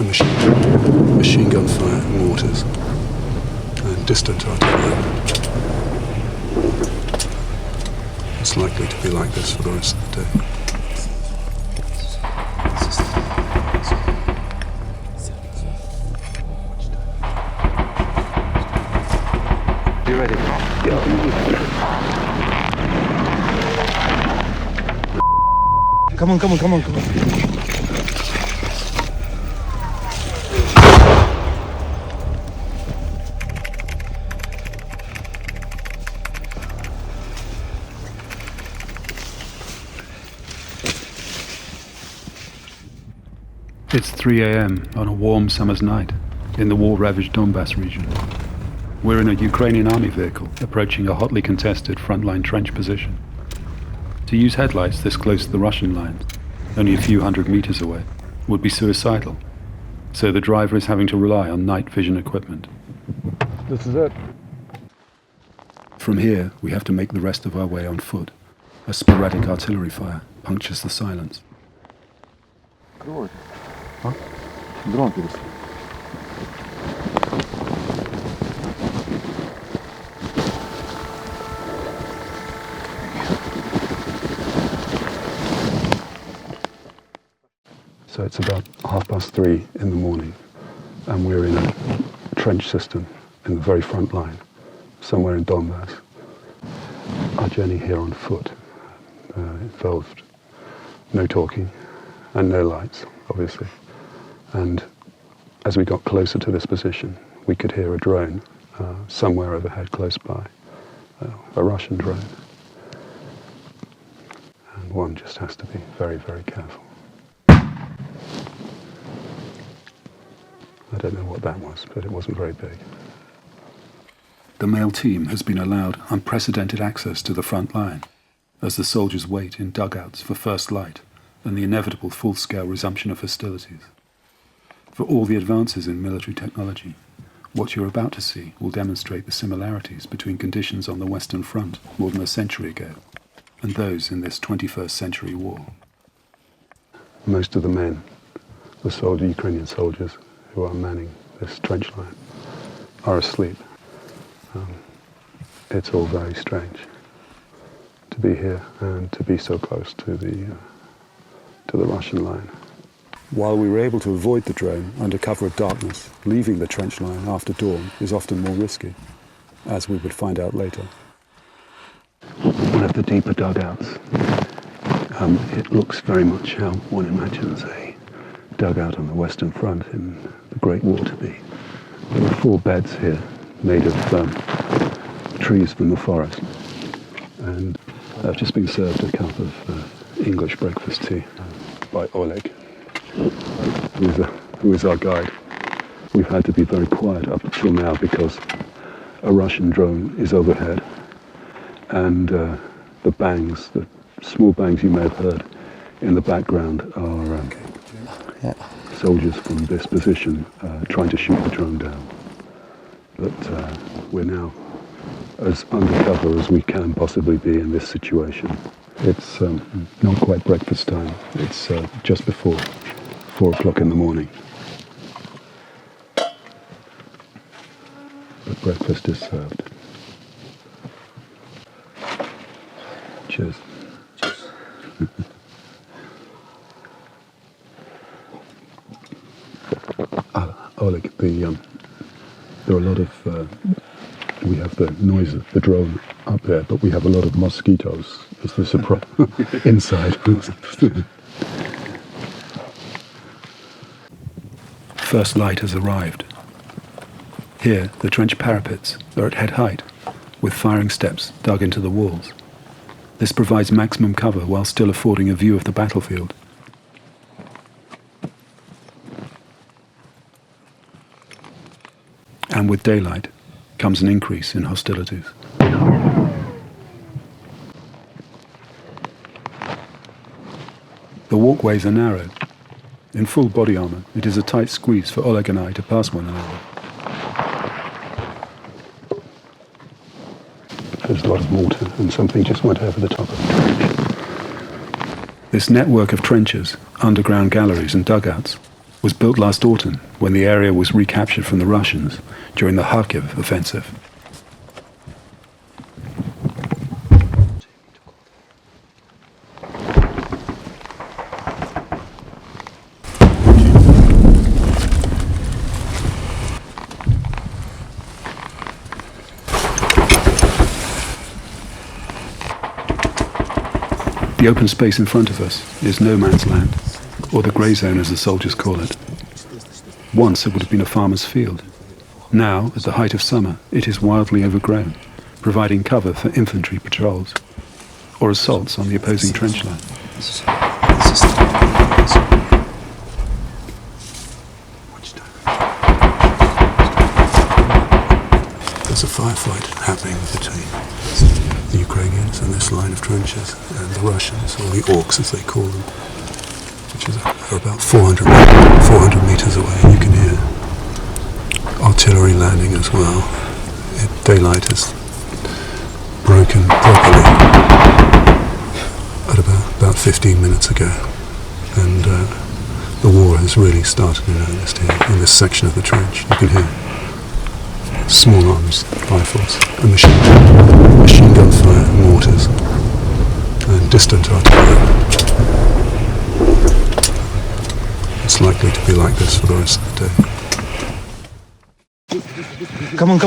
and machine gun fire and mortars, and distant artillery. It's likely to be like this for the rest of the day. You ready? Yeah. Come on. It's 3 a.m. on a warm summer's night in the war-ravaged Donbas region. We're in a Ukrainian army vehicle approaching a hotly contested frontline trench position. To use headlights this close to the Russian lines, only a few hundred meters away, would be suicidal. So the driver is having to rely on night vision equipment. This is it. From here, we have to make the rest of our way on foot. A sporadic artillery fire punctures the silence. Дрон перес. So it's about 3:30 in the morning, and we're in a trench system in the very front line, somewhere in Donbas. Our journey here on foot involved no talking and no lights, obviously. And as we got closer to this position, we could hear a drone somewhere overhead close by, a Russian drone. And one just has to be very, very careful. I don't know what that was, but it wasn't very big. The male team has been allowed unprecedented access to the front line as the soldiers wait in dugouts for first light and the inevitable full-scale resumption of hostilities. For all the advances in military technology, what you're about to see will demonstrate the similarities between conditions on the Western Front more than a century ago and those in this 21st century war. Most of the men, the Ukrainian soldiers who are manning this trench line, are asleep. It's all very strange to be here and to be so close to the Russian line. While we were able to avoid the drone under cover of darkness, leaving the trench line after dawn is often more risky, as we would find out later. One of the deeper dugouts, it looks very much how one imagines a dugout on the Western Front in the Great War to be. There are 4 beds here made of trees from the forest, and I've just been served a cup of English breakfast tea by Olga, who is our guide. We've had to be very quiet up until now because a Russian drone is overhead, and the bangs, the small bangs you may have heard in the background are soldiers from this position trying to shoot the drone down. But we're now as undercover as we can possibly be in this situation. It's not quite breakfast time. It's just before 4 o'clock in the morning. But breakfast is served. Cheers. Cheers. Oleg, there are a lot of, we have the noise of the drone up there, but we have a lot of mosquitoes. Is this a problem? Inside. First light has arrived. Here, the trench parapets are at head height, with firing steps dug into the walls. This provides maximum cover while still affording a view of the battlefield. And with daylight comes an increase in hostilities. The walkways are narrow. In full body armour, it is a tight squeeze for Oleg and I to pass one another. There's a lot of mortar, and something just went over the top of the trench. This network of trenches, underground galleries and dugouts was built last autumn when the area was recaptured from the Russians during the Kharkiv offensive. The open space in front of us is no man's land, or the grey zone as the soldiers call it. Once it would have been a farmer's field. Now, at the height of summer, it is wildly overgrown, providing cover for infantry patrols or assaults on the opposing trench line. There's a firefight happening between the Ukrainians and this line of trenches and the Russians, or the Orcs as they call them, which are about 400 meters away. You can hear artillery landing as well. Daylight is broken properly at about 15 minutes ago, and the war has really started in earnest here in this section of the trench. You can hear small arms rifles and machine gun fire, mortars and distant artillery. It's likely to be like this for the rest of the day. Come on.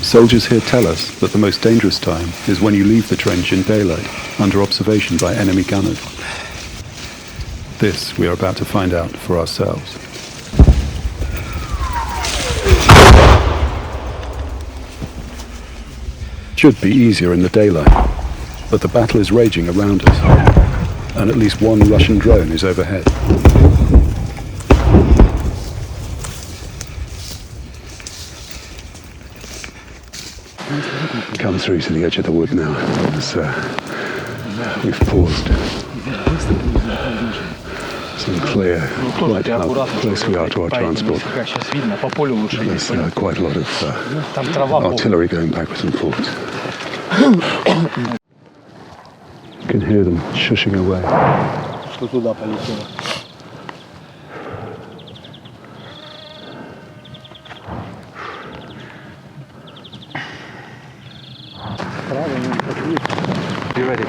Soldiers here tell us that the most dangerous time is when you leave the trench in daylight, under observation by enemy gunners. This we are about to find out for ourselves. It should be easier in the daylight, but the battle is raging around us, and at least one Russian drone is overhead. Come through to the edge of the wood now. We've paused. Some clear quite how close we are to our transport. There's quite a lot of artillery going backwards and forwards. You can hear them shushing away. You ready?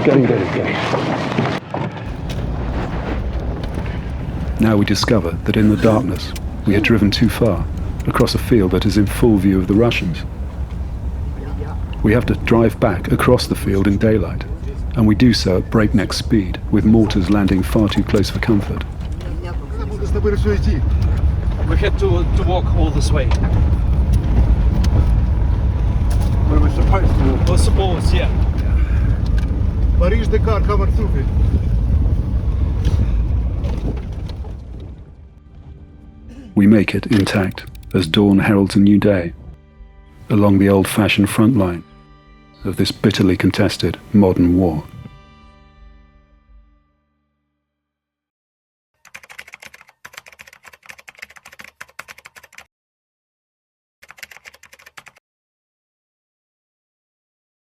Get in. Now we discover that in the darkness we had driven too far, across a field that is in full view of the Russians. We have to drive back across the field in daylight, and we do so at breakneck speed, with mortars landing far too close for comfort. We had to walk all this way. We're supposed to. We're supposed, yeah. Paris the car covered through it. We make it intact as dawn heralds a new day along the old-fashioned front line of this bitterly contested modern war.